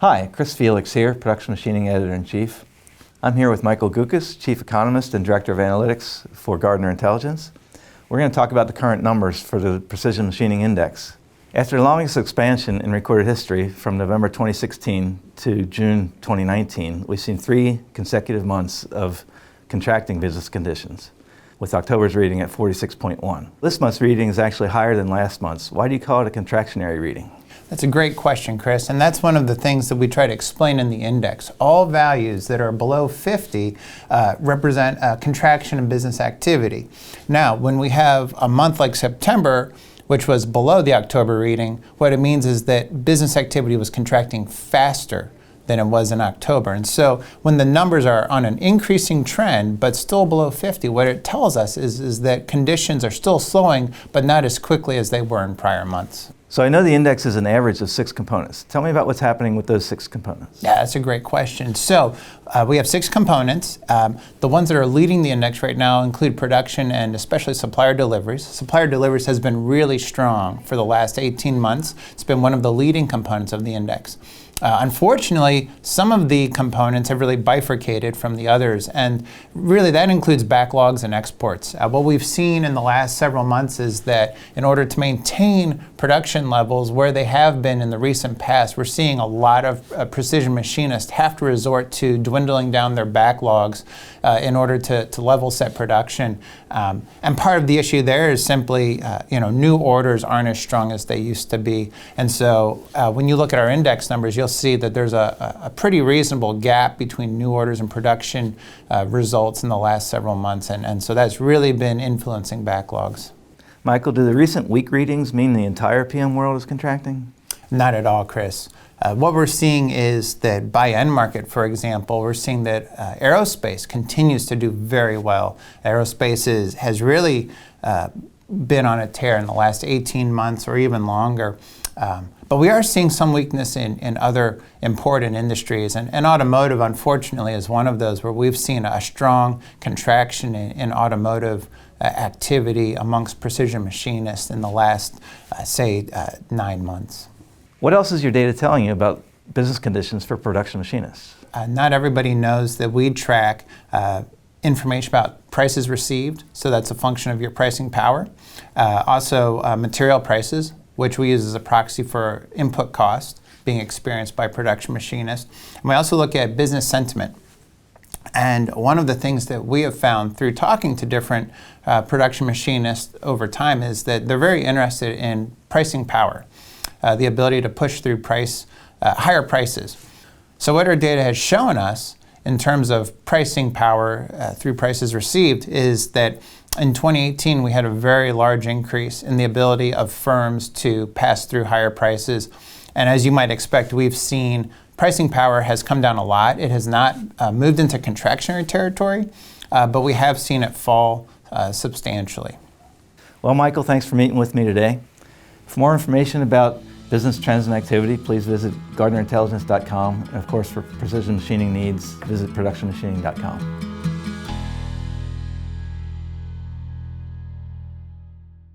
Hi, Chris Felix here, Production Machining Editor-in-Chief. I'm here with Michael Guckes, Chief Economist and Director of Analytics for Gardner Intelligence. We're going to talk about the current numbers for the Precision Machining Index. After the longest expansion in recorded history from November 2016 to June 2019, we've seen 3 consecutive months of contracting business conditions, with October's reading at 46.1. This month's reading is actually higher than last month's. Why do you call it a contractionary reading? That's a great question, Chris, and that's one of the things that we try to explain in the index. All values that are below 50 represent a contraction in business activity. Now, when we have a month like September, which was below the October reading, what it means is that business activity was contracting faster than it was in October. And so when the numbers are on an increasing trend, but still below 50, what it tells us is that conditions are still slowing, but not as quickly as they were in prior months. So I know the index is an average of 6 components. Tell me about what's happening with those 6 components. Yeah, that's a great question. So we have 6 components. The ones that are leading the index right now include production and especially supplier deliveries. Supplier deliveries has been really strong for the last 18 months. It's been one of the leading components of the index. Unfortunately, some of the components have really bifurcated from the others, and really that includes backlogs and exports. What we've seen in the last several months is that in order to maintain production levels where they have been in the recent past, we're seeing a lot of precision machinists have to resort to dwindling down their backlogs in order to level set production. And part of the issue there is simply new orders aren't as strong as they used to be. And so when you look at our index numbers, you'll see that there's a pretty reasonable gap between new orders and production results in the last several months. And so that's really been influencing backlogs. Michael, do the recent weak readings mean the entire PM world is contracting? Not at all, Chris. What we're seeing is that by end market, for example, we're seeing that aerospace continues to do very well. Aerospace has really been on a tear in the last 18 months or even longer. But we are seeing some weakness in other important industries, and automotive, unfortunately, is one of those where we've seen a strong contraction in automotive activity amongst precision machinists in the last, 9 months. What else is your data telling you about business conditions for production machinists? Not everybody knows that we track information about prices received, so that's a function of your pricing power. Also, material prices, which we use as a proxy for input cost being experienced by production machinists. And we also look at business sentiment. And one of the things that we have found through talking to different production machinists over time is that they're very interested in pricing power, the ability to push through higher prices. So what our data has shown us in terms of pricing power through prices received is that in 2018, we had a very large increase in the ability of firms to pass through higher prices. And as you might expect, we've seen pricing power has come down a lot. It has not moved into contractionary territory, but we have seen it fall substantially. Well, Michael, thanks for meeting with me today. For more information about business trends and activity, please visit GardnerIntelligence.com. And of course, for precision machining needs, visit productionmachining.com.